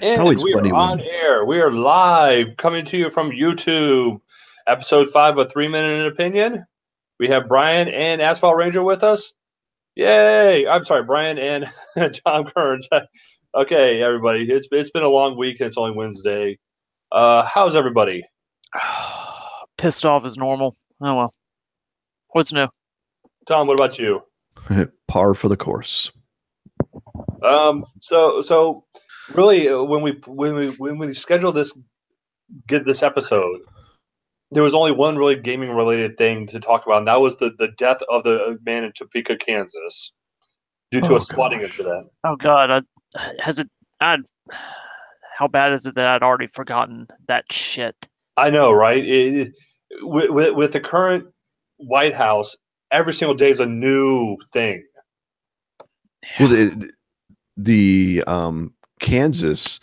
It's And always we are funny on when air. We are live coming to you from YouTube. Episode 5 of 3 Minute Opinion. We have Brian and Asphalt Ranger with us. Yay! I'm sorry, Brian and Tom Kearns. Okay, everybody. It's been a long week and it's only Wednesday. How's everybody? Pissed off as normal. Oh well. What's new? Tom, what about you? par for the course. So really, when we scheduled this episode, there was only one really gaming related thing to talk about, and that was the death of the man in Topeka, Kansas, due to a swatting incident. Oh God, has it? How bad is it that I'd already forgotten that shit? I know, right? With the current White House, every single day is a new thing. Well, the Kansas,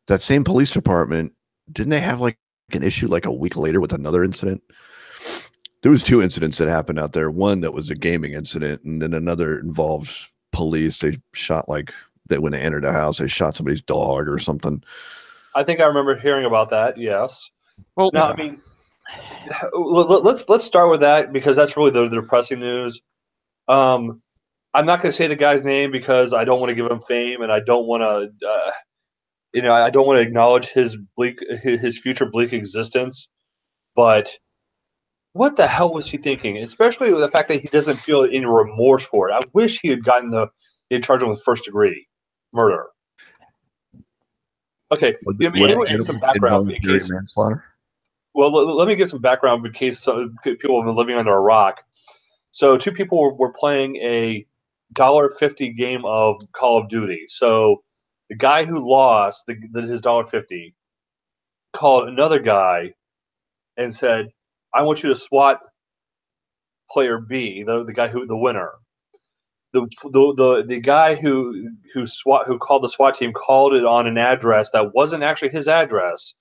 that same police department, didn't they have like an issue like a week later with another incident? There was two incidents that happened out there. One that was a gaming incident, and then another involved police. They shot when they entered the house, they shot somebody's dog or something. I think I remember hearing about that. Yes. Well, Now, I mean, let's start with that because that's really the depressing news. I'm not going to say the guy's name because I don't want to give him fame, and I don't want to, I don't want to acknowledge his future bleak existence. But what the hell was he thinking? Especially the fact that he doesn't feel any remorse for it. I wish he had gotten in charge with first degree murder. Okay, let me give some background in Involuntary case. manslaughter. Well, let me give some background in case people have been living under a rock. So, two people were playing a $1.50 game of Call of Duty. So, the guy who lost his $1.50 called another guy and said, "I want you to SWAT player B, the guy the winner." The guy who called the SWAT team called it on an address that wasn't actually his address.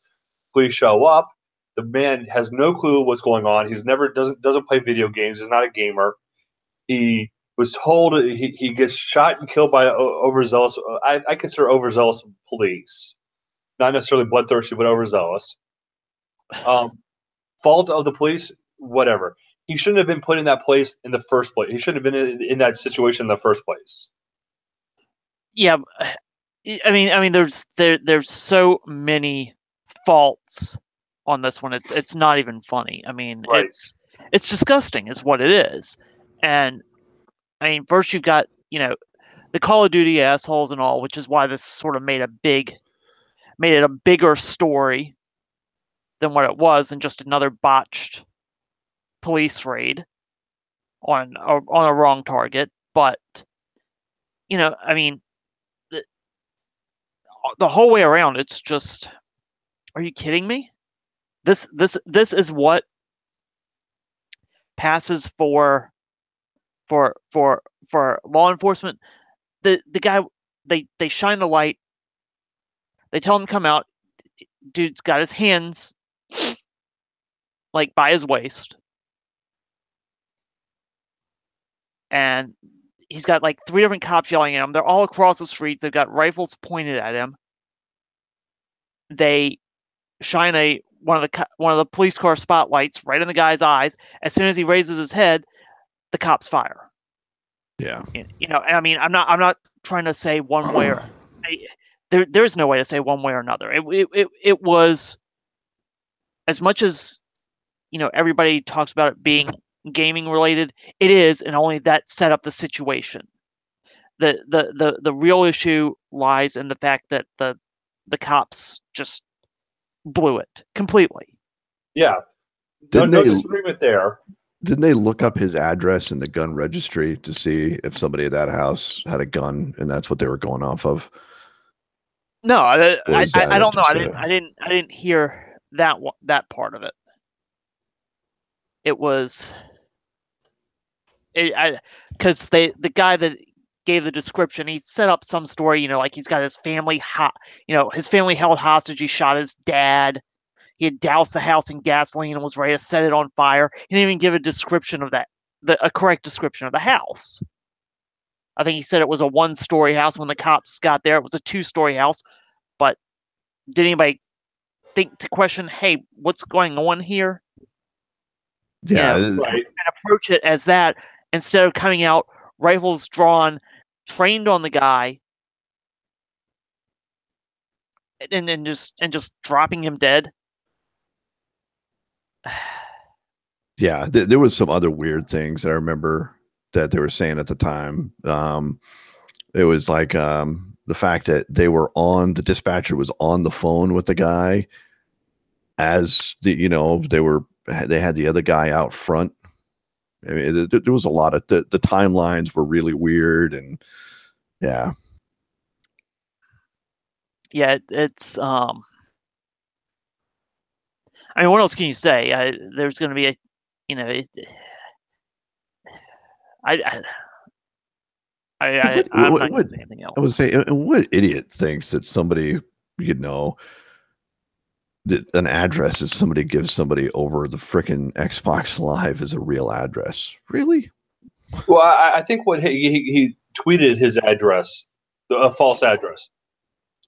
Police show up. The man has no clue what's going on. He's never doesn't play video games. He's not a gamer. He was told he gets shot and killed by overzealous. I consider overzealous police, not necessarily bloodthirsty, but overzealous. Fault of the police, whatever. He shouldn't have been put in that place in the first place. He shouldn't have been in that situation in the first place. Yeah, I mean, there's so many faults on this one. It's not even funny. I mean, Right. it's disgusting, is what it is. And I mean, first you've got the Call of Duty assholes and all, which is why this sort of made it a bigger story than what it was, and just another botched police raid on a wrong target. But I mean, the whole way around, it's just, are you kidding me? This is what passes for law enforcement. The guy, they shine the light. They tell him to come out. Dude's got his hands like by his waist, and he's got like 3 different cops yelling at him. They're all across the street. They've got rifles pointed at him. They shine one of the police car spotlights right in the guy's eyes. As soon as he raises his head, the cops fire. Yeah. And I mean, I'm not trying to say one way or there's no way to say one way or another. It was, as much as everybody talks about it being gaming related, it is, and only that set up the situation. The real issue lies in the fact that the cops just blew it completely. Yeah, no disagreement there. Didn't they look up his address in the gun registry to see if somebody at that house had a gun, and that's what they were going off of? No, I don't know. I didn't hear that part of it. It was because the guy that gave the description, he set up some story, like he's got his family his family held hostage. He shot his dad. He had doused the house in gasoline and was ready to set it on fire. He didn't even give a description of a correct description of the house. I think he said it was a 1-story house. When the cops got there, it was a 2-story house. But did anybody think to question, hey, what's going on here? Yeah, Right. And approach it as that instead of coming out rifles drawn, trained on the guy, and just dropping him dead. yeah. There was some other weird things that I remember that they were saying at the time. It was like the fact that the dispatcher was on the phone with the guy as they had the other guy out front. I mean, there was a lot of the timelines were really weird, and yeah. Yeah, it's I mean, what else can you say? There's going to be I'm not going to say anything else. I would say, what idiot thinks that somebody, that an address that somebody gives somebody over the frickin' Xbox Live is a real address? Really? Well, I think what he tweeted his address, a false address.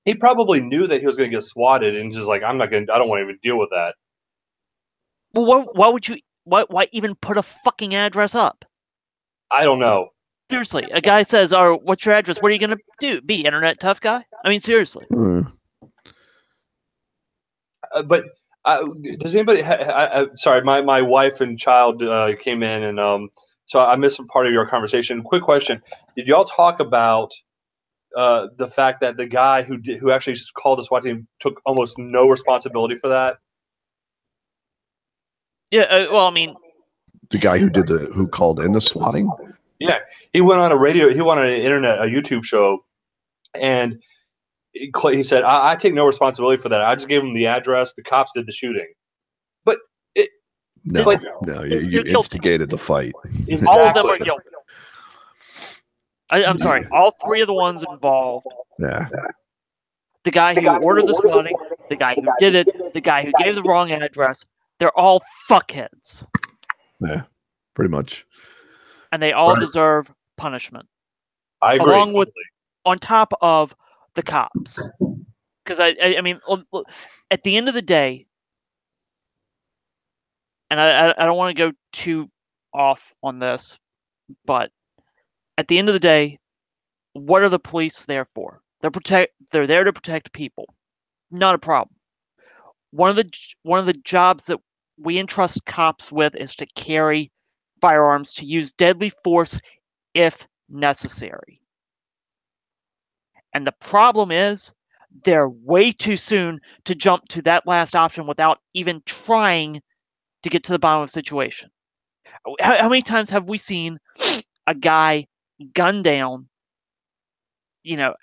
He probably knew that he was going to get swatted, and just like, I don't want to even deal with that. Well, why even put a fucking address up? I don't know. Seriously, a guy says, "Oh, what's your address? What are you gonna do? Be internet tough guy?" I mean, seriously. But does anybody? Sorry, my wife and child came in, and so I missed some part of your conversation. Quick question: did y'all talk about the fact that the guy who actually called the SWAT team took almost no responsibility for that? Yeah. Well, I mean, The guy who called in the swatting? Yeah, he went on a radio. He went on a YouTube show, and he said, I take no responsibility for that. I just gave him the address. The cops did the shooting." But No, you instigated the fight. Exactly. all of them are guilty. I'm sorry, all three of the ones involved. Yeah. The guy who ordered the swatting, the guy who did it, the guy who gave the wrong address. They're all fuckheads. Yeah, pretty much. And they all deserve punishment. I agree. Along with, on top of the cops. Because I mean, at the end of the day, and I don't want to go too off on this, but at the end of the day, what are the police there for? They're there to protect people. Not a problem. One of the jobs that we entrust cops with is to carry firearms, to use deadly force if necessary. And the problem is they're way too soon to jump to that last option without even trying to get to the bottom of the situation. How many times have we seen a guy gunned down? And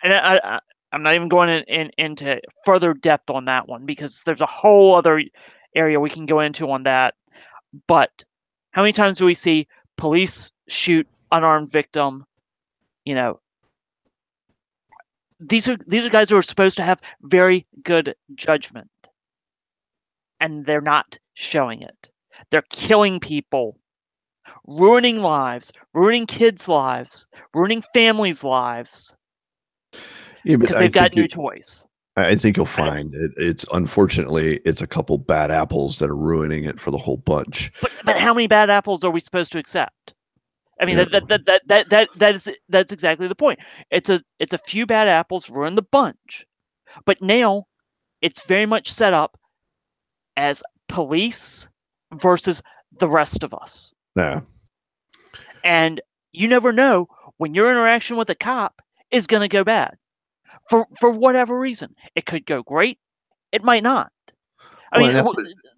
I'm not even going into further depth on that one because there's a whole other area we can go into on that. But how many times do we see police shoot unarmed victim? These are guys who are supposed to have very good judgment, and they're not showing it. They're killing people, ruining lives, ruining kids' lives, ruining families' lives because they've got new toys. I think you'll find it's unfortunately it's a couple bad apples that are ruining it for the whole bunch. But how many bad apples are we supposed to accept? I mean, that's exactly the point. It's a few bad apples ruin the bunch, but now it's very much set up as police versus the rest of us. Yeah. And you never know when your interaction with a cop is going to go bad for whatever reason. It could go great. It might not. I mean,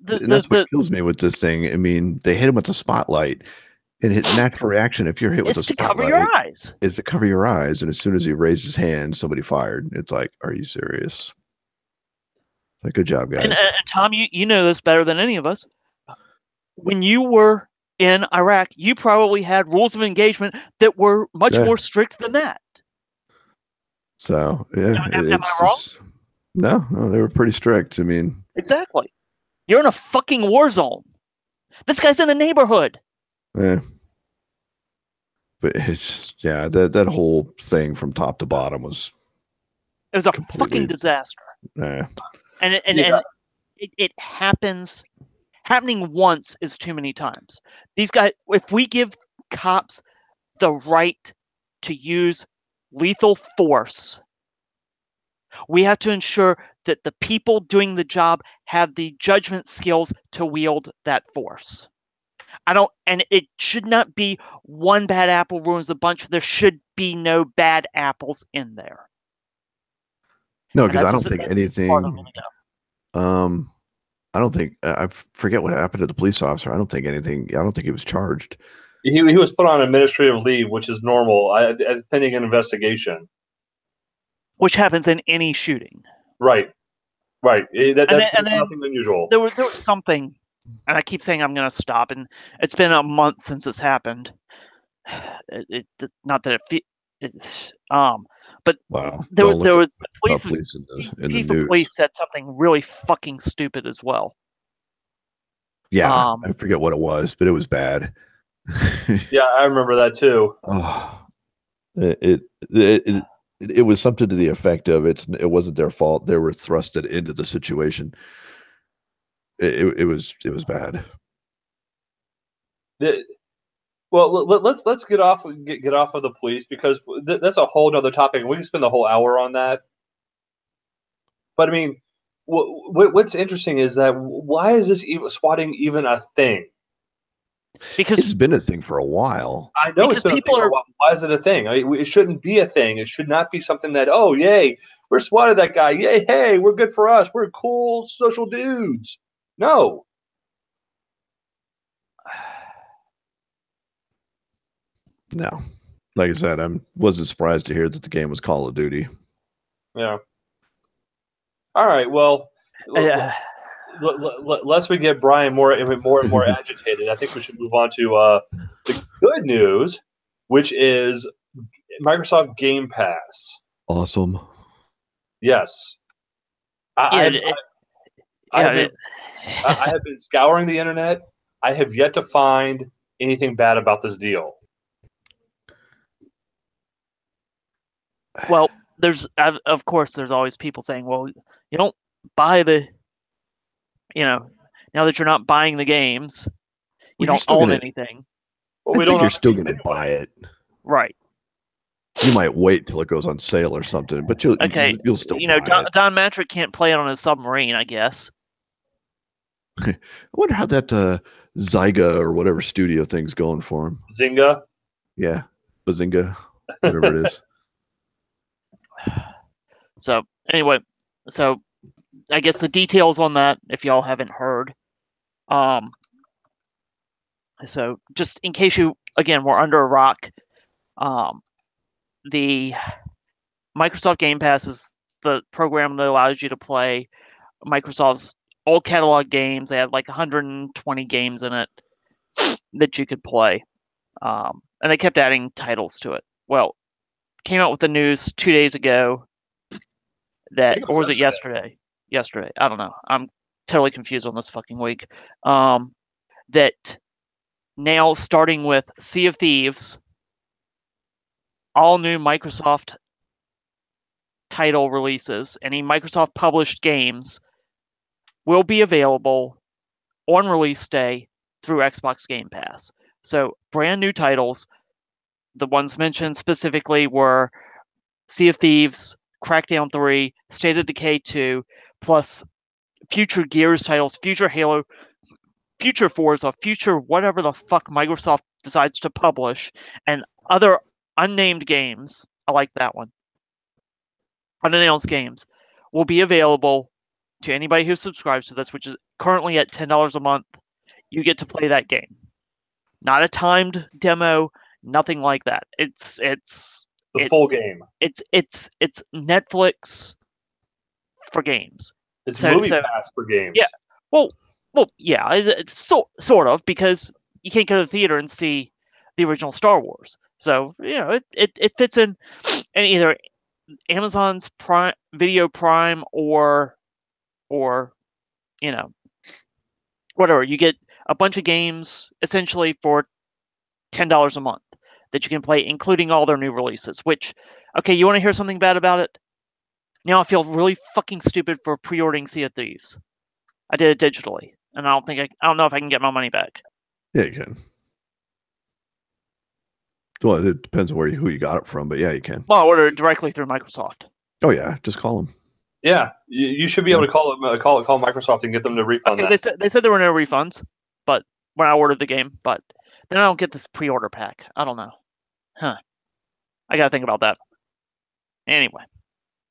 that's what kills me with this thing. I mean, they hit him with the spotlight, and his natural reaction, if you're hit with the spotlight, cover your eyes. Is to cover your eyes. And as soon as he raised his hand, somebody fired. It's like, are you serious? Like, good job, guys. And Tom, you know this better than any of us. When you were in Iraq, you probably had rules of engagement that were much more strict than that. So, yeah. Am I wrong? No, they were pretty strict. I mean, exactly. You're in a fucking war zone. This guy's in a neighborhood. Yeah. But it's that whole thing from top to bottom was. It was a fucking disaster. Yeah. And it happens. Happening once is too many times. These guys, if we give cops the right to use lethal force, we have to ensure that the people doing the job have the judgment skills to wield that force. And it should not be one bad apple ruins the bunch. There should be no bad apples in there. No, because I don't think anything. I don't think I forget what happened to the police officer. I don't think he was charged. He was put on administrative leave, which is normal, pending an investigation. Which happens in any shooting. Right. That's nothing unusual. There was something, and I keep saying I'm going to stop, and it's been a month since this happened. Not that but wow. There was police in the news. Police said something really fucking stupid as well. Yeah, I forget what it was, but it was bad. Yeah, I remember that too. Oh, it was something to the effect of it wasn't their fault. They were thrusted into the situation. It was bad. Well, let's get off of the police, because that's a whole other topic, and we can spend the whole hour on that. But I mean, what's interesting is that why is this swatting even a thing? Because it's been a thing for a while. I know it's been a thing for a while. Why is it a thing? It shouldn't be a thing. It should not be something that, oh, yay, we're swatted that guy. Yay, hey, we're good for us. We're cool social dudes. No. No. Like I said, I wasn't surprised to hear that the game was Call of Duty. Yeah. All right. Well, lest we get Brian more and more agitated, I think we should move on to the good news, which is Microsoft Game Pass. Awesome. Yes. I have been scouring the internet. I have yet to find anything bad about this deal. Well, of course, there's always people saying, well, you don't buy now that you're not buying the games, you don't own anything. Well, I think you're still going to buy it. Right. You might wait till it goes on sale or something, but you'll still buy it. Don Matrick can't play it on his submarine, I guess. I wonder how that Zyga or whatever studio thing's going for him. Zynga? Yeah. Bazinga. Whatever it is. So, anyway, I guess the details on that, if y'all haven't heard. So, just in case you, again, were under a rock, the Microsoft Game Pass is the program that allows you to play Microsoft's old catalog games. They had like 120 games in it that you could play. And they kept adding titles to it. Well, came out with the news 2 days ago or was it yesterday? Yesterday. I don't know. I'm totally confused on this fucking week. That now, starting with Sea of Thieves, all new Microsoft title releases, any Microsoft published games, will be available on release day through Xbox Game Pass. So, brand new titles. The ones mentioned specifically were Sea of Thieves, Crackdown 3, State of Decay 2, plus future Gears titles, future Halo, future Forza, future whatever the fuck Microsoft decides to publish, and other unnamed games. I like that one. Unannounced games will be available to anybody who subscribes to this, which is currently at $10 a month. You get to play that game. Not a timed demo, nothing like that. It's the full game. It's Netflix for games. It's Movie Pass for games. Yeah. Well, yeah. It's sort of, because you can't go to the theater and see the original Star Wars. So it fits in either Amazon's Prime Video Prime or whatever. You get a bunch of games essentially for $10 a month that you can play, including all their new releases. Which, okay, you want to hear something bad about it? Now I feel really fucking stupid for pre-ordering Sea of Thieves. I did it digitally, and I don't know if I can get my money back. Yeah, you can. Well, it depends on who you got it from, but yeah, you can. Well, I ordered it directly through Microsoft. Oh yeah, just call them. Yeah, you should be able to call Microsoft and get them to refund Okay, that. they said there were no refunds, but when I ordered the game, but then I don't get this pre-order pack. I don't know. Huh. I gotta think about that. Anyway.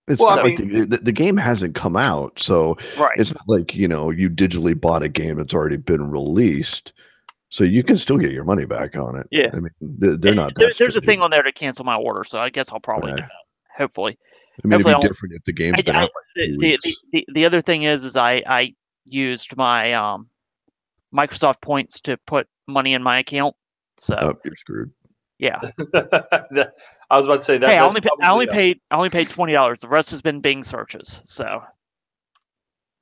It's not like the game hasn't come out, so right. It's not like, you digitally bought a game that's already been released, so you can still get your money back on it. Yeah. I mean, they're not that There's a thing on there to cancel my order, so I guess I'll probably do that. Hopefully. I mean, it'd be different if the game's been out like 2 weeks. The other thing is I used my Microsoft points to put money in my account, so you're screwed. Yeah. I was about to say that. Hey, I only paid $20. The rest has been Bing searches. So,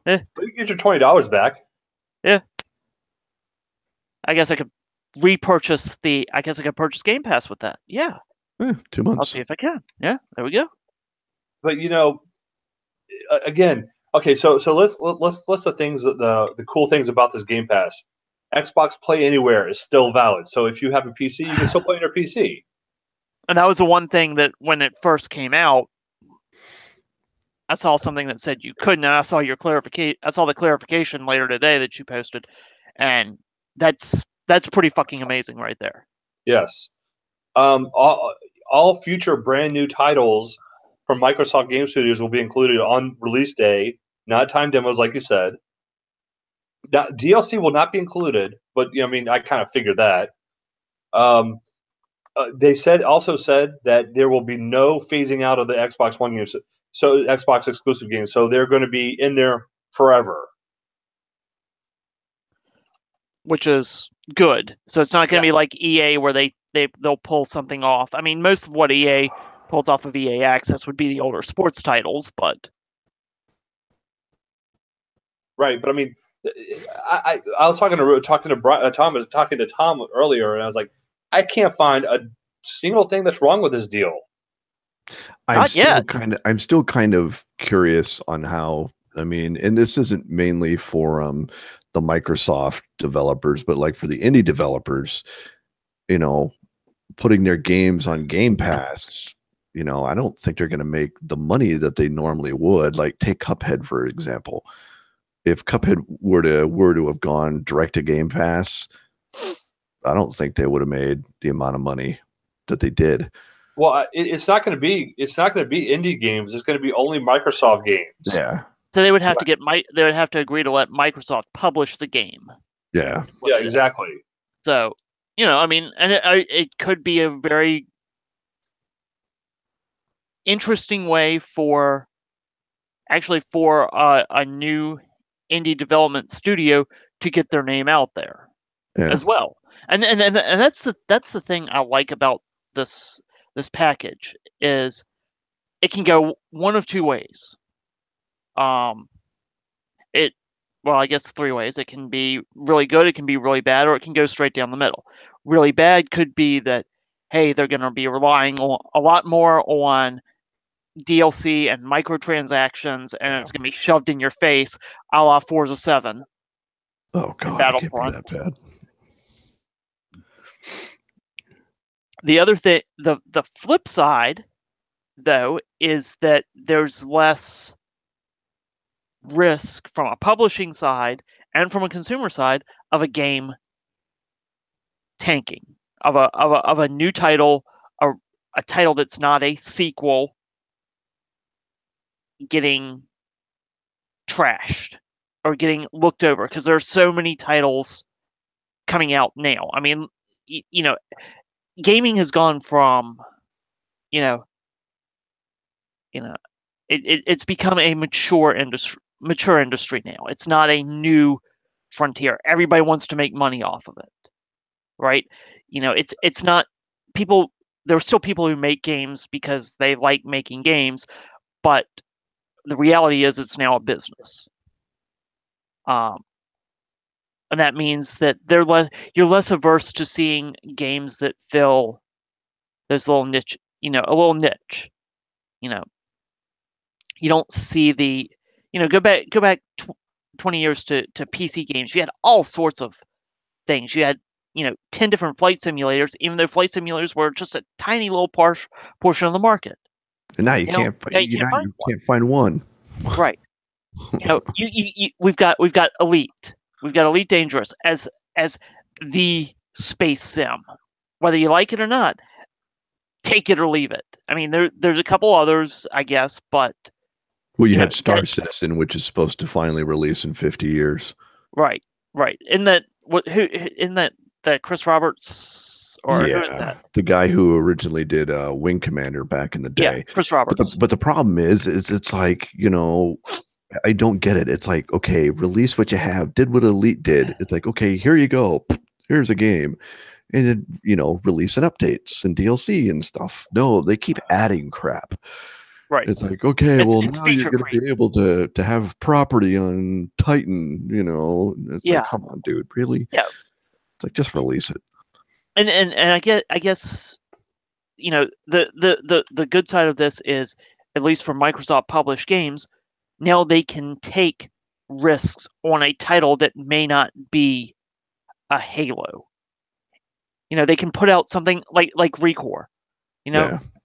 But you get your $20 back. Yeah. I guess I could repurchase purchase Game Pass with that. Yeah. 2 months. I'll see if I can. Yeah. There we go. But again, okay. So let's the cool things about this Game Pass. Xbox Play Anywhere is still valid. So if you have a PC, you can still play on your PC. And that was the one thing that when it first came out, I saw something that said you couldn't, and I saw your clarification. I saw the clarification later today that you posted, and that's pretty fucking amazing right there. Yes. All future brand new titles from Microsoft Game Studios will be included on release day, not time demos like you said. Now, DLC will not be included, but I mean, I kind of figured that. They also said that there will be no phasing out of the Xbox One games, so Xbox exclusive games. So they're going to be in there forever, which is good. So it's not going to be like EA where they'll pull something off. I mean, most of what EA pulls off of EA Access would be the older sports titles, but right. But I mean, I was talking to Tom earlier, and I was like, I can't find a single thing that's wrong with this deal. I'm still kind of curious on how. I mean, and this isn't mainly for the Microsoft developers, but like for the indie developers, putting their games on Game Pass. I don't think they're going to make the money that they normally would. Like take Cuphead for example. If Cuphead were to have gone direct to Game Pass, I don't think they would have made the amount of money that they did. Well, it's not going to be indie games. It's going to be only Microsoft games. Yeah. So they would have to agree to let Microsoft publish the game. Yeah. Yeah, exactly. So, I mean, and it could be a very interesting way for a new indie development studio to get their name out there as well. And that's the thing I like about this package is it can go one of two ways. I guess 3 ways. It can be really good, it can be really bad, or it can go straight down the middle. Really bad could be that, hey, they're going to be relying a lot more on DLC and microtransactions, and it's going to be shoved in your face, a la Forza 7. Oh God, it can't be that bad. The other thing, the flip side, though, is that there's less risk from a publishing side and from a consumer side of a game tanking, of a new title, a title that's not a sequel getting trashed or getting looked over, because there are so many titles coming out now. I mean, gaming has gone from, it's become a mature industry now. It's not a new frontier. Everybody wants to make money off of it, right? It's not people. There are still people who make games because they like making games, but the reality is it's now a business. And that means that you're less averse to seeing games that fill this little niche, a little niche. You don't see the, go back 20 years to PC games. You had all sorts of things. You had 10 different flight simulators, even though flight simulators were just a tiny little portion of the market. And now you can't find one. Right. We've got Elite. We've got Elite Dangerous as the space sim. Whether you like it or not, take it or leave it. I mean, there's a couple others, I guess, but well, you had Star Citizen, which is supposed to finally release in 50 years. Right. Isn't that Chris Roberts, or who is that? The guy who originally did Wing Commander back in the day. Yeah, Chris Roberts. But the problem is it's like, I don't get it. It's like, okay, release what you have. Did what Elite did. It's like, okay, here you go. Here's a game. And then, releasing updates and DLC and stuff. No, they keep adding crap. Right. It's like, okay, well, now you're going to be able to have property on Titan, It's like, come on, dude, really? Yeah. It's like, just release it. And I guess the good side of this is, at least for Microsoft published games, now they can take risks on a title that may not be a Halo. They can put out something like Recore.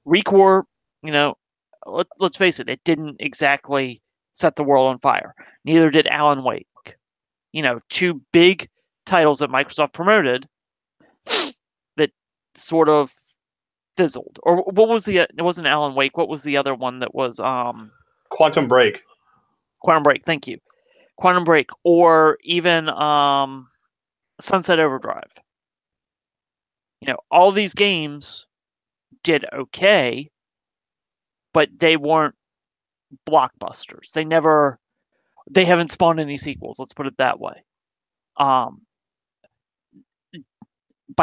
Recore, let's face it didn't exactly set the world on fire. Neither did Alan Wake. Two big titles that Microsoft promoted that sort of fizzled. Or what was it wasn't Alan Wake. What was the other one that was Quantum Break. Quantum Break, thank you. Quantum Break, or even Sunset Overdrive. All these games did okay, but they weren't blockbusters. They haven't spawned any sequels, let's put it that way. By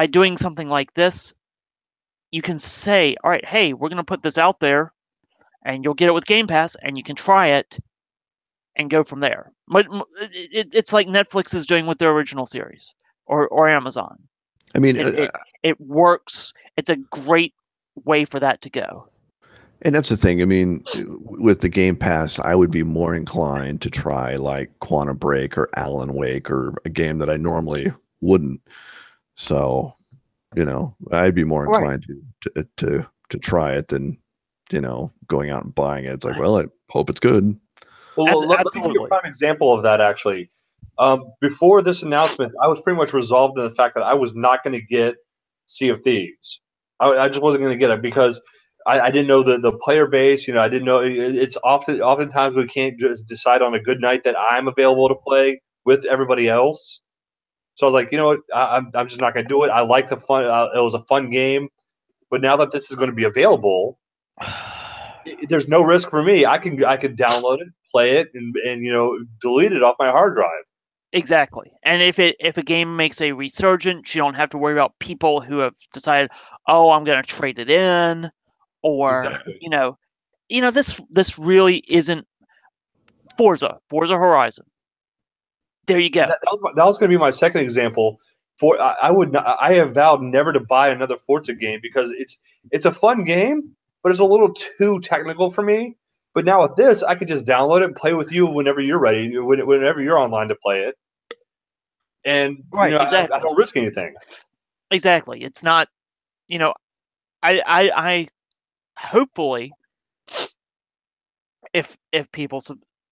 doing something like this, you can say, all right, hey, we're going to put this out there, and you'll get it with Game Pass, and you can try it and go from there. It's like Netflix is doing with their original series, or Amazon. I mean, it works. It's a great way for that to go. And that's the thing. I mean, with the Game Pass, I would be more inclined to try like Quantum Break or Alan Wake, or a game that I normally wouldn't. So, I'd be more inclined to try it than, going out and buying it. It's like, well, I hope it's good. Well, let me give you a prime example of that, actually. Before this announcement, I was pretty much resolved in the fact that I was not going to get Sea of Thieves. I just wasn't going to get it because I didn't know the player base. I didn't know. It's oftentimes we can't just decide on a good night that I'm available to play with everybody else. So I was like, you know what, I'm just not going to do it. I like the fun. It was a fun game. But now that this is going to be available, there's no risk for me. I could download it, play it, and delete it off my hard drive. Exactly. And if a game makes a resurgence, you don't have to worry about people who have decided, oh, I'm going to trade it in, or exactly. This really isn't Forza Horizon. There you go. That was going to be my second example. I have vowed never to buy another Forza game because it's a fun game, but it's a little too technical for me. But now with this, I could just download it and play with you whenever you're ready, whenever you're online to play it. And exactly. I don't risk anything. Exactly. It's not, I hopefully, if people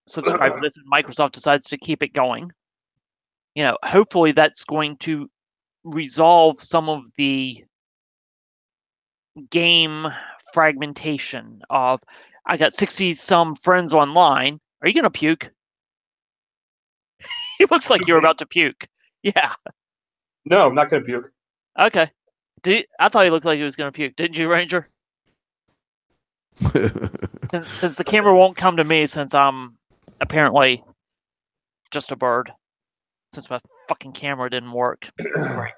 subscribe to this and Microsoft decides to keep it going, hopefully that's going to resolve some of the game fragmentation of, I got 60-some friends online. Are you going to puke? It looks like you're about to puke. Yeah. No, I'm not going to puke. Okay. I thought he looked like he was going to puke. Didn't you, Ranger? since the camera won't come to me, since I'm apparently just a bird, since my fucking camera didn't work. Right.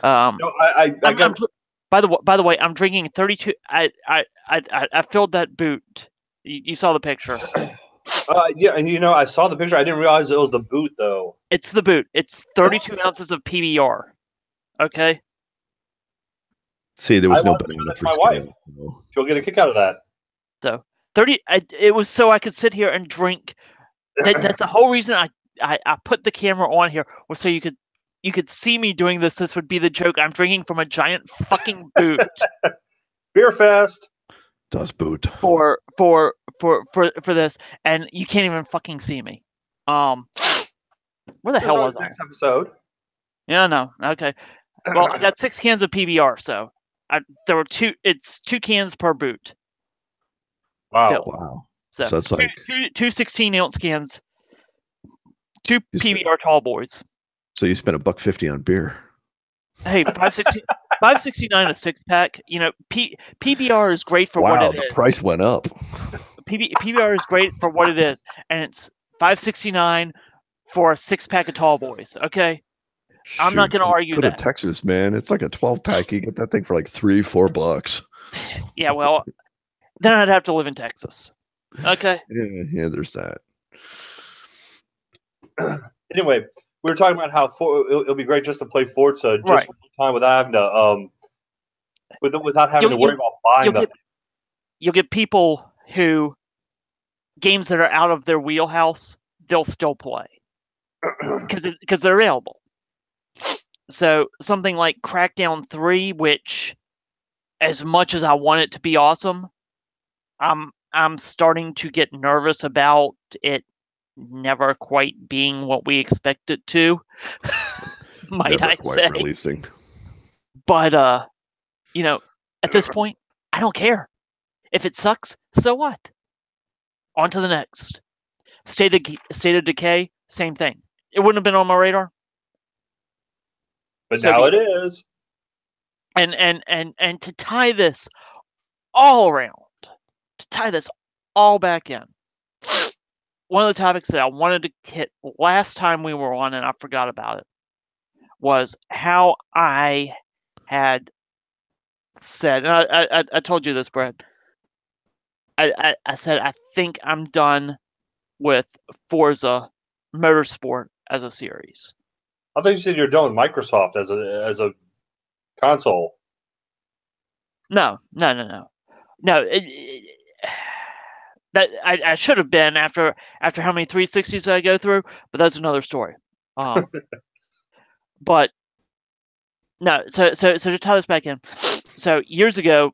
No, I got. By the way, I'm drinking 32. I filled that boot. You saw the picture. Yeah, and I saw the picture. I didn't realize it was the boot, though. It's the boot. It's 32 ounces of PBR. Okay. See, there was no banana for my wife. She'll get a kick out of that. So 30. It was so I could sit here and drink. That's the whole reason I put the camera on here, was so you could see me doing this. This would be the joke. I'm drinking from a giant fucking boot. Beer fest. Das Boot. For this, and you can't even fucking see me. Where the hell was I? Next episode. Yeah, no. Okay. Well, I got 6 cans of PBR, so there were 2. It's 2 cans per boot. Wow. Wow. So that's like two 16-ounce cans, 2 PBR tall boys. So you spent $1.50 on beer. Hey, $5.69 a 6-pack. You know, PBR is great for what it is. Wow, the price went up. PBR is great for what it is, and it's $5.69 for a 6-pack of tall boys. Okay, I'm not going to argue that. Go to that. Texas, man. It's like a 12-pack. You get that thing for like $3-4. Yeah, well, then I'd have to live in Texas. Okay. Yeah, there's that. Anyway, we were talking about how it'll be great just to play Forza just for time without having to without having to worry about buying them. You'll get people who games that are out of their wheelhouse, they'll still play because they're available. So something like Crackdown 3, which, as much as I want it to be awesome, I'm starting to get nervous about it never quite being what we expect it to. Might never I quite say? Releasing. But you know, at this point, I don't care. If it sucks, so what? On to the next. State of Decay, same thing. It wouldn't have been on my radar. But so now it is. And to tie this all around, to tie this all back in, one of the topics that I wanted to hit last time we were on, and I forgot about it, was how I had said, and I told you this, Brad. I said I think I'm done with Forza Motorsport as a series. I thought you said you're done with Microsoft as a console. No. That I should have been after how many 360s I go through, but that's another story. But no, so to tie this back in, so years ago,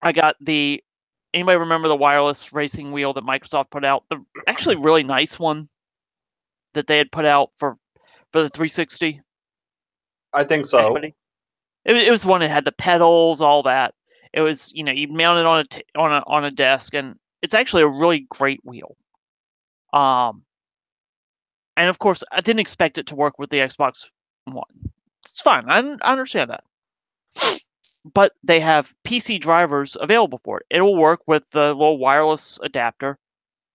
I got anybody remember the wireless racing wheel that Microsoft put out? The actually really nice one that they had put out for the 360. I think so. Anybody? It was one that had the pedals, all that. It was, you mount it on a desk, and it's actually a really great wheel. And of course, I didn't expect it to work with the Xbox One. It's fine. I understand that. But they have PC drivers available for it. It will work with the little wireless adapter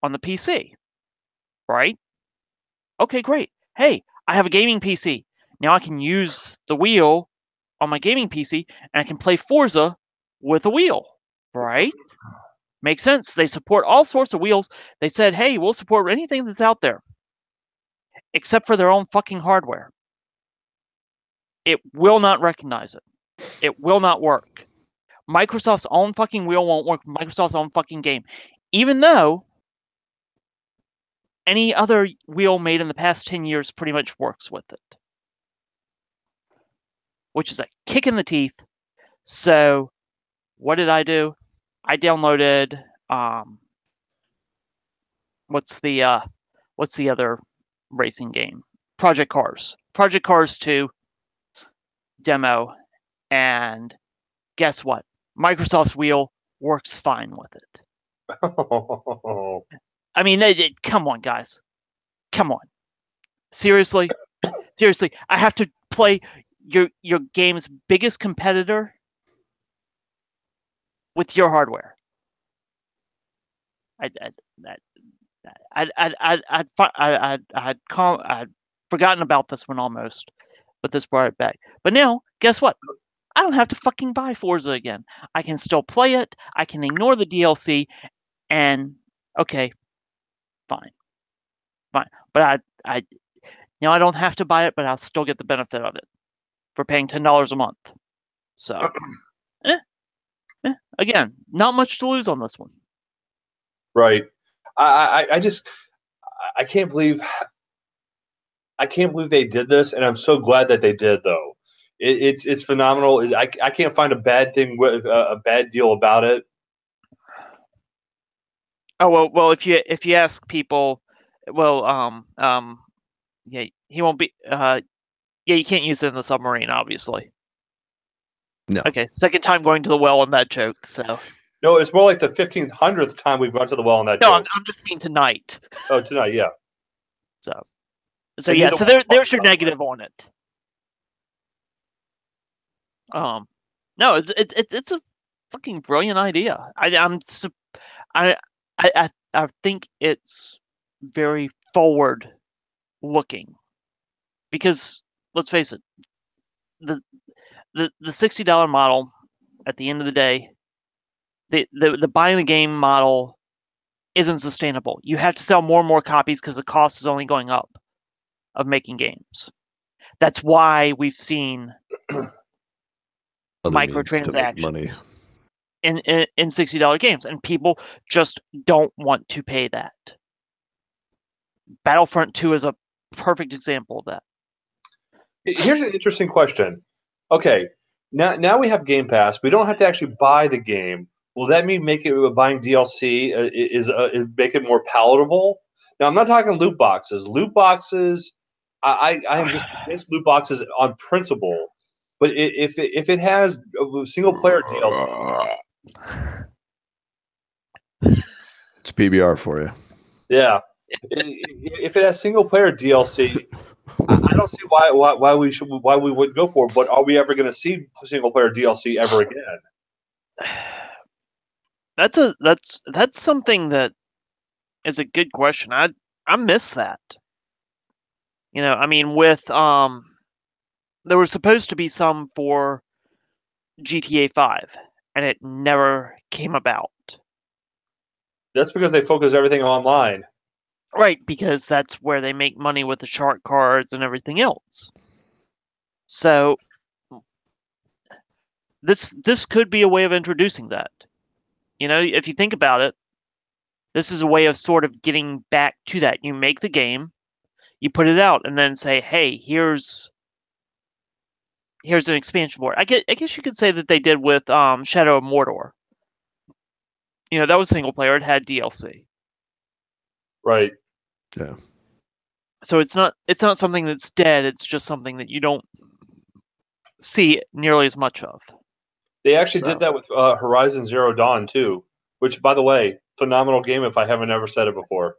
on the PC, right? Okay, great. Hey, I have a gaming PC. Now I can use the wheel on my gaming PC, and I can play Forza with a wheel, right? Makes sense. They support all sorts of wheels. They said, hey, we'll support anything that's out there, except for their own fucking hardware. It will not recognize it. It will not work. Microsoft's own fucking wheel won't work with Microsoft's own fucking game. Even though any other wheel made in the past 10 years pretty much works with it. Which is a kick in the teeth. So what did I do? I downloaded what's the other racing game? Project Cars. Project Cars 2 demo, and guess what? Microsoft's wheel works fine with it. I mean, come on, guys. Come on. Seriously? Seriously, I have to play your game's biggest competitor with your hardware. I'd forgotten about this one almost, but this brought it back. But now, guess what? I don't have to fucking buy Forza again. I can still play it. I can ignore the DLC, and okay, fine. But I now I don't have to buy it, but I'll still get the benefit of it for paying $10 a month. So, again, not much to lose on this one. Right. I can't believe they did this, and I'm so glad that they did. Though it's phenomenal. I can't find a bad thing with a bad deal about it. Oh well, if you ask people, well, yeah, he won't be. Yeah, you can't use it in the submarine, obviously. No. Okay, second time going to the well on that joke. So no, it's more like the 1500th time we've gone to the well on that no, joke. I'm just mean tonight. Oh, tonight, yeah. So And yeah, so there's your negative on it. No, it's a fucking brilliant idea. I think it's very forward looking, because let's face it, the $60 model, at the end of the day, the buying the game model isn't sustainable. You have to sell more and more copies because the cost is only going up of making games. That's why we've seen microtransactions in $60 games, and people just don't want to pay that. Battlefront 2 is a perfect example of that. Here's an interesting question. Okay, now we have Game Pass. We don't have to actually buy the game. Will that mean buying DLC make it more palatable? Now I'm not talking loot boxes. Loot boxes, I am just against loot boxes on principle. But if it has single player DLC, it's PBR for you. Yeah, if it has single player DLC, I don't see why we wouldn't go for it. But are we ever going to see single player DLC ever again? That's something that is a good question. I miss that. You know, I mean, with there was supposed to be some for GTA 5, and it never came about. That's because they focus everything online. Right, because that's where they make money with the shark cards and everything else. So this could be a way of introducing that. You know, if you think about it, this is a way of sort of getting back to that. You make the game, you put it out, and then say, "Hey, here's an expansion for it." I guess you could say that they did with Shadow of Mordor. You know, that was single player. It had DLC. Right. Yeah. So it's not something that's dead. It's just something that you don't see nearly as much of. They actually did that with Horizon Zero Dawn too, which, by the way, phenomenal game. If I haven't ever said it before,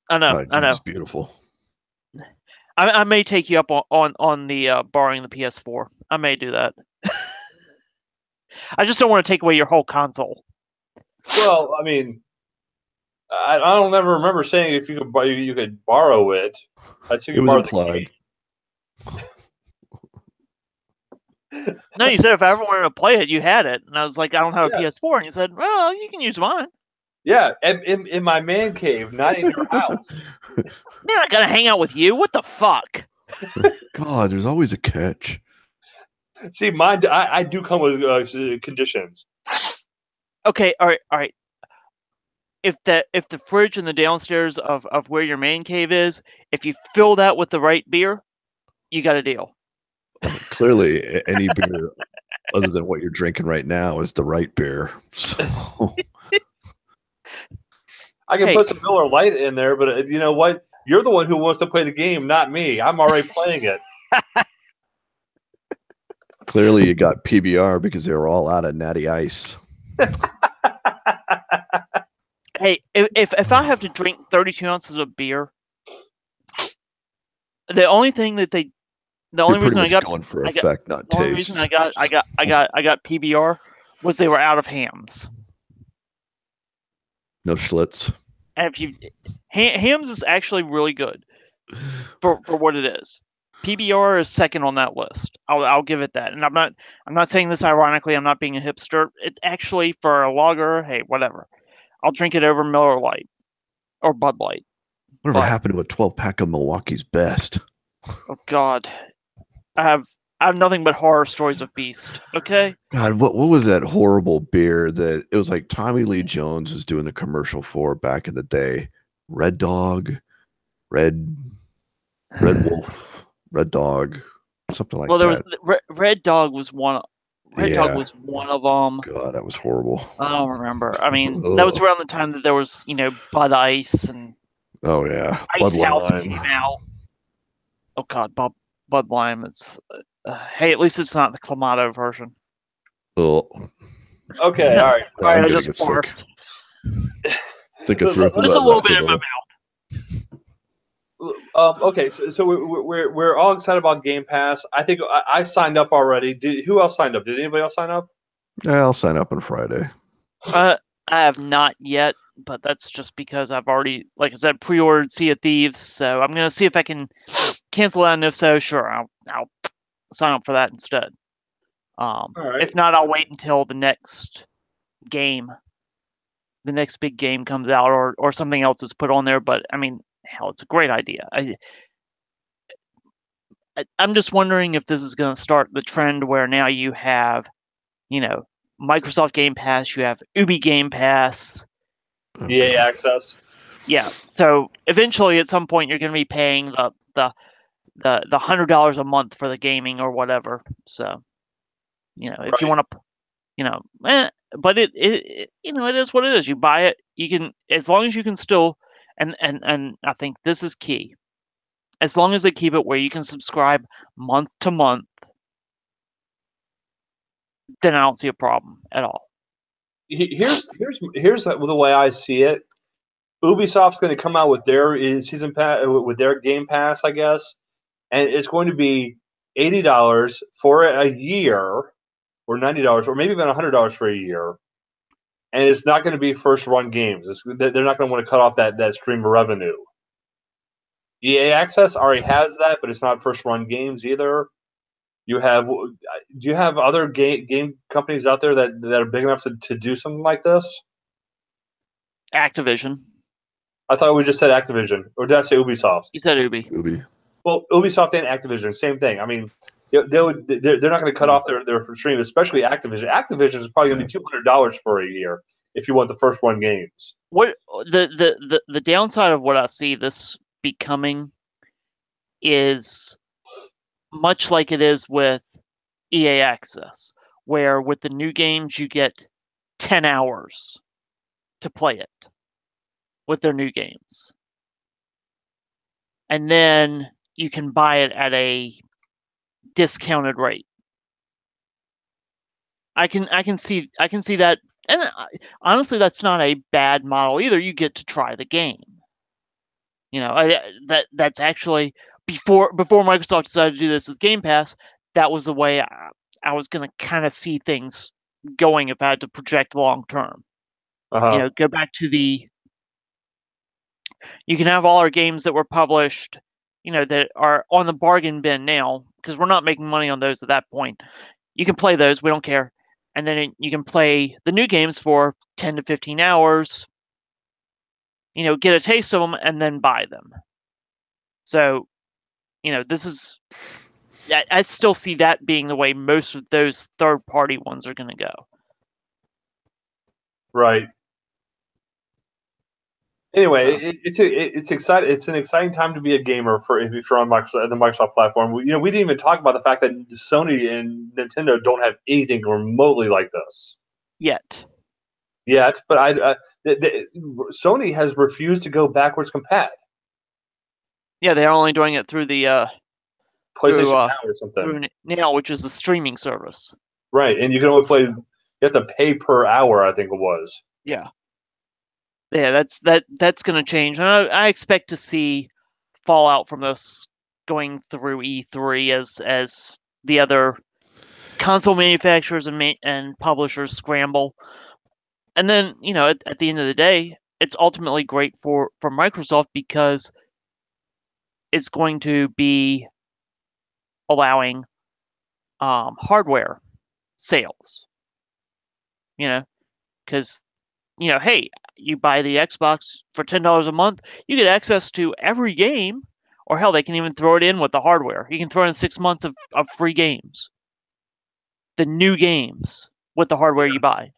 I know. It's beautiful. I may take you up on the borrowing the PS4. I may do that. I just don't want to take away your whole console. Well, I mean, I don't ever remember saying if you could borrow it. I think it was implied. No, you said if I ever wanted to play it, you had it, and I was like, I don't have a PS4, and you said, well, you can use mine. Yeah, in my man cave, not in your house. Man, I gotta hang out with you. What the fuck? God, there's always a catch. See, mine. I do come with conditions. Okay, all right. If the fridge in the downstairs of where your man cave is, if you fill that with the right beer, you got a deal. Clearly, any beer other than what you're drinking right now is the right beer. So. I can put some Miller Lite in there, but you know what? You're the one who wants to play the game, not me. I'm already playing it. Clearly, you got PBR because they were all out of Natty Ice. Hey, if I have to drink 32 ounces of beer, the only thing that the only reason I got going for effect, not taste. The only reason I got PBR was they were out of hams. No Schlitz. And hams is actually really good for what it is. PBR is second on that list. I'll give it that. And I'm not saying this ironically. I'm not being a hipster. It actually, for a lager, hey, whatever. I'll drink it over Miller Lite or Bud Light. Whatever happened to a 12-pack of Milwaukee's Best? Oh God, I have I have nothing but horror stories of Beast. Okay. God, what was that horrible beer that it was like Tommy Lee Jones was doing the commercial for back in the day? Red Dog, Red Wolf, Red Dog, something like Well, there was that. Red Dog was one. Red Dog Yeah. was one of them. God, that was horrible. I don't remember. I mean, that was Ugh. around the time that there was, Bud Ice and Oh yeah, Bud Ice House Lime. came out. Oh God, Bud Lime. It's hey, at least it's not the Clamato version. Oh, Okay, all right. I'm I gonna just get barfed. sick. Think I threw That's a little that bit in my little. mouth. Okay, so we're all excited about Game Pass. I think I signed up already. Who else signed up? Did anybody else sign up? Yeah, I'll sign up on Friday. I have not yet, but that's just because I've already, like I said, pre-ordered Sea of Thieves. So I'm gonna see if I can cancel that, and if so, sure, I'll sign up for that instead. All right. If not, I'll wait until the next game, the next big game comes out, or something else is put on there. But I mean, hell, it's a great idea. I'm just wondering if this is going to start the trend where now you have, Microsoft Game Pass, you have Ubi Game Pass. EA Access. Yeah. So eventually, at some point, you're going to be paying the $100 a month for the gaming or whatever. So, if you want to, but it it is what it is. You buy it, you can, as long as you can still, and I think this is key. As long as they keep it where you can subscribe month to month, then I don't see a problem at all. Here's the way I see it. Ubisoft's going to come out with their season pass with their Game Pass, I guess, and it's going to be $80 for a year, or $90, or maybe even $100 for a year, and it's not going to be first run games. They're not going to want to cut off that stream of revenue. EA Access already has that, but it's not first run games either. Do you have other game companies out there that are big enough to do something like this? Activision. I thought we just said Activision, or did I say Ubisoft? You said Ubi. Well, Ubisoft and Activision, same thing. I mean, they're not going to cut off their stream, especially Activision. Activision is probably going to be $200 for a year if you want the first one games. What the downside of what I see this becoming is much like it is with EA Access, where with the new games you get 10 hours to play it with their new games. And then you can buy it at a discounted rate. I can see that, and honestly, that's not a bad model either. You get to try the game. That's actually before Microsoft decided to do this with Game Pass. That was the way I was going to kind of see things going if I had to project long term. Uh-huh. Go back to you can have all our games that were published, that are on the bargain bin now, because we're not making money on those at that point. You can play those, we don't care. And then you can play the new games for 10 to 15 hours, get a taste of them, and then buy them. So, this is, I still see that being the way most of those third-party ones are going to go. Right. Anyway, it's exciting. It's an exciting time to be a gamer if you're on the Microsoft platform. We didn't even talk about the fact that Sony and Nintendo don't have anything remotely like this Yet. But Sony has refused to go backwards compat. Yeah, they're only doing it through the PlayStation Now or something. Through Now, which is the streaming service. Right, and you can only play. You have to pay per hour, I think it was. Yeah. Yeah, that's going to change. And I expect to see fallout from this going through E3 as the other console manufacturers and publishers scramble. And then, at the end of the day, it's ultimately great for Microsoft because it's going to be allowing hardware sales. Because hey, you buy the Xbox for $10 a month, you get access to every game Or hell, they can even throw it in with the hardware. You can throw in 6 months of free games. The new games with the hardware you buy.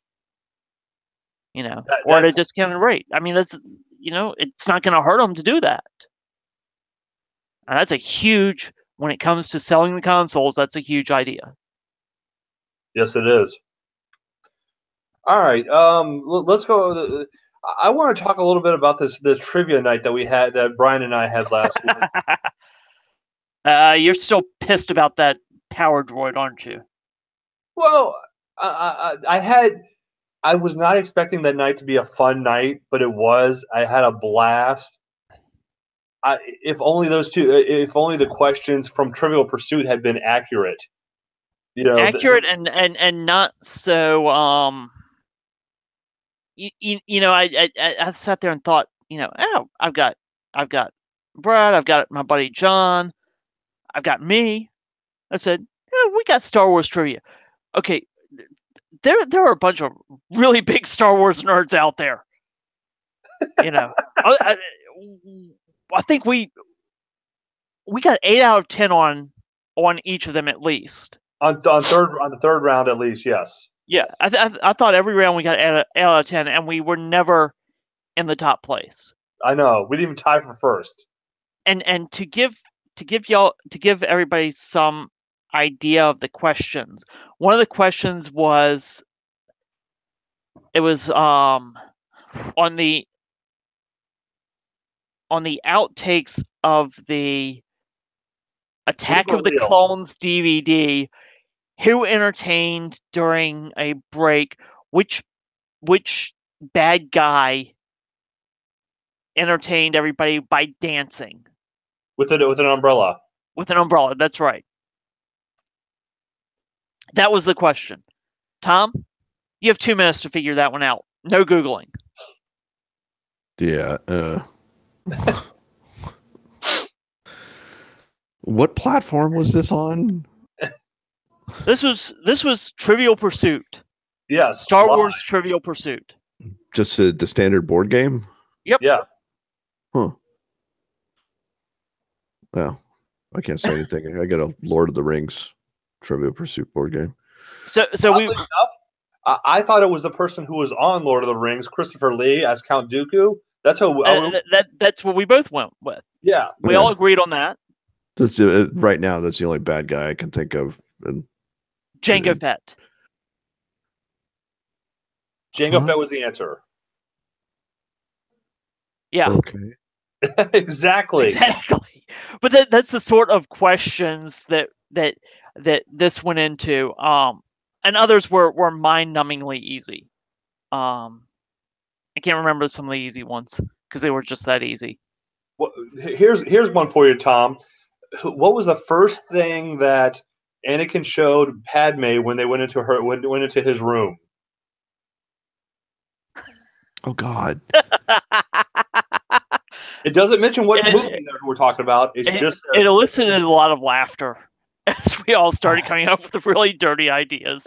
Or at a discounted rate. I mean, that's it's not going to hurt them to do that. And that's a huge, when it comes to selling the consoles, that's a huge idea. Yes, it is. All right, let's go. I want to talk a little bit about this trivia night that Brian and I had last week. You're still pissed about that Power Droid, aren't you? Well, I was not expecting that night to be a fun night, but it was. I had a blast. If only the questions from Trivial Pursuit had been accurate. Accurate and not so. I sat there and thought, I've got Brad, I've got my buddy John, I've got me. I said, we got Star Wars trivia. Okay, there are a bunch of really big Star Wars nerds out there. I think we got 8 out of 10 on each of them at least. On the third round at least, yes. Yeah, I thought every round we got 8 out of 10, and we were never in the top place. I know, we didn't even tie for first. And to give everybody some idea of the questions, one of the questions was on the outtakes of the Attack of the Clones DVD. Who entertained during a break? Which bad guy entertained everybody by dancing with an umbrella? With an umbrella, that's right. That was the question. Tom, you have 2 minutes to figure that one out. No Googling. Yeah. What platform was this on? This was Trivial Pursuit. Yes. Star Wars Trivial Pursuit. Just the standard board game? Yep. Yeah. Huh. Well, I can't say anything. I got a Lord of the Rings Trivial Pursuit board game. So I thought it was the person who was on Lord of the Rings, Christopher Lee as Count Dooku. That's how that's what we both went with. Yeah. We all agreed on that. That's right now. That's the only bad guy I can think of. Jango Fett. Jango Fett was the answer. Yeah. Okay. Exactly. But that's the sort of questions that this went into. And others were mind-numbingly easy. I can't remember some of the easy ones because they were just that easy. Well, here's one for you, Tom. What was the first thing that Anakin showed Padme when they went into his room? Oh God. It doesn't mention what movie we're talking about. It elicited a lot of laughter as we all started coming up with really dirty ideas.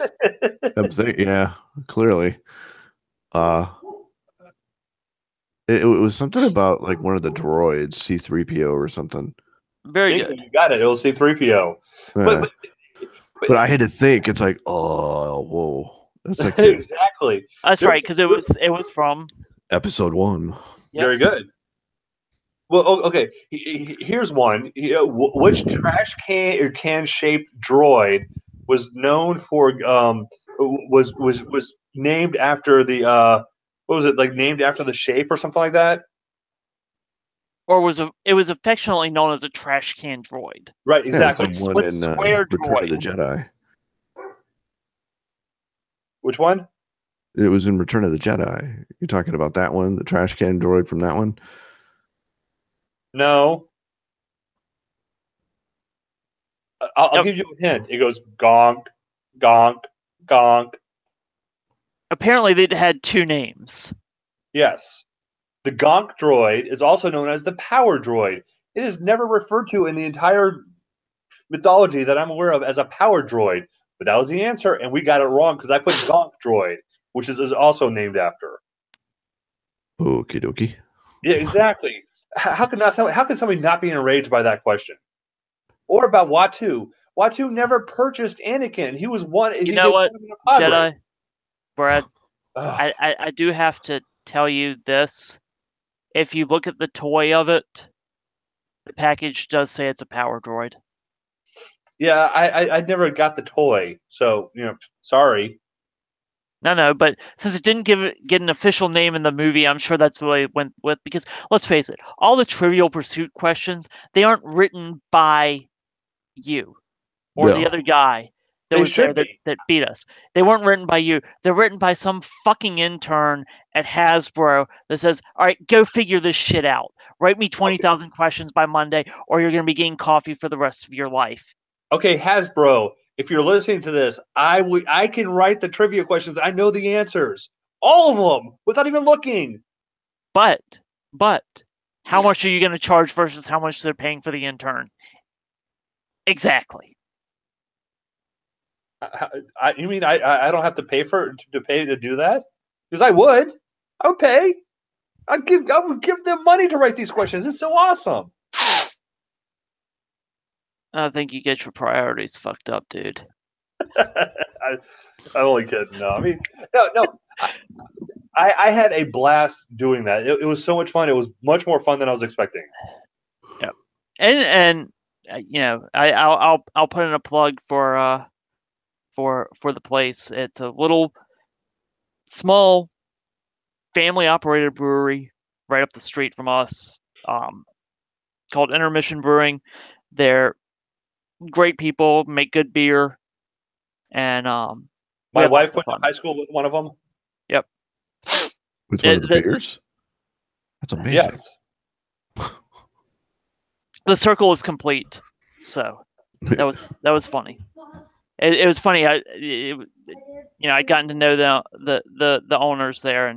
Yeah, clearly. It was something about like one of the droids, C-3PO or something. Very good. You got it. It was C-3PO. Yeah. But I had to think. It's like, oh, whoa. That's like exactly. That's right, because it was from episode 1. Yes. Very good. Well, okay. Here's one. Which trash can shaped droid was known for was named after the what was it, like named after the shape or something like that? Or it was affectionately known as a trash can droid. Right, exactly. Yeah, one in Return of the Jedi. Which one? It was in Return of the Jedi. You're talking about that one, the trash can droid from that one? No. I'll give you a hint. It goes gonk, gonk, gonk. Apparently, they had 2 names. Yes. The gonk droid is also known as the power droid. It is never referred to in the entire mythology that I'm aware of as a power droid. But that was the answer, and we got it wrong because I put gonk droid, which is also named after. Okie dokie. Yeah, exactly. How can somebody not be enraged by that question? Or about Watu? Watu never purchased Anakin. He was one. You know what, Jedi? Brad, Ugh. I do have to tell you this. If you look at the toy of it, the package does say it's a power droid. Yeah, I never got the toy, so sorry. No, but since it didn't get an official name in the movie, I'm sure that's what it went with. Because let's face it, all the Trivial Pursuit questions, they aren't written by you or the other guy that was there that beat us. They weren't written by you. They're written by some fucking intern at Hasbro that says, all right, go figure this shit out. Write me 20,000 questions by Monday, or you're going to be getting coffee for the rest of your life. Okay, Hasbro, if you're listening to this, I can write the trivia questions. I know the answers. All of them, without even looking. But, how much are you going to charge versus how much they're paying for the intern? Exactly. You mean I don't have to pay to do that? Because I would pay. I would give them money to write these questions. It's so awesome. I think you get your priorities fucked up, dude. I'm only kidding. No, I mean, no. I had a blast doing that. It was so much fun. It was much more fun than I was expecting. Yeah, and I'll put in a plug for the place. It's a little small family operated brewery right up the street from us, called Intermission Brewing. They're great people, make good beer, and my wife went to high school with one of them. Yep. With one of the beers? That's amazing. Yes. The circle is complete. So that was funny. It was funny. I'd gotten to know the owners there,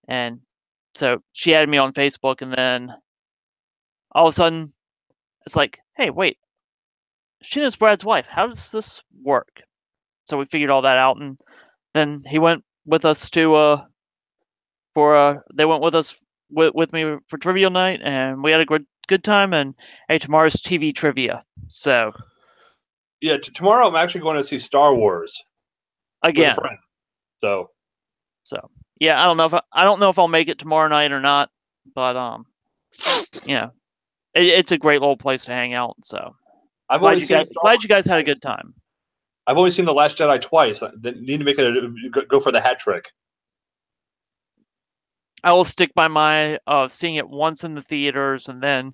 and so she added me on Facebook, and then all of a sudden it's like, hey, wait, she knows Brad's wife. How does this work? So we figured all that out, and then he went with us to they went with us with me for trivia night, and we had a good time. And hey, tomorrow's TV trivia. So yeah, tomorrow I'm actually going to see Star Wars again. With a friend. So yeah, I don't know if I'll make it tomorrow night or not, but it's a great little place to hang out. So glad you guys had a good time. I've only seen The Last Jedi twice. They need to make it go for the hat trick. I will stick by my seeing it once in the theaters and then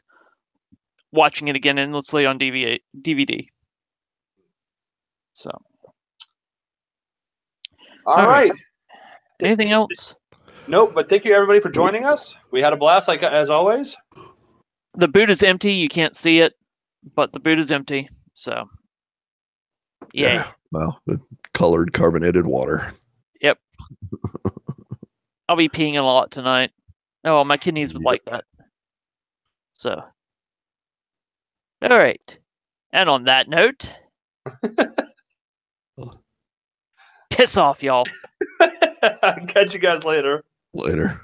watching it again endlessly on DVD. So, all right. Anything else? Nope. But thank you everybody for joining us. We had a blast, like as always. The boot is empty. You can't see it, but the boot is empty. So, yeah. Well, the colored carbonated water. Yep. I'll be peeing a lot tonight. Oh, my kidneys would like that. So, all right. And on that note, piss off, y'all. Catch you guys later. Later.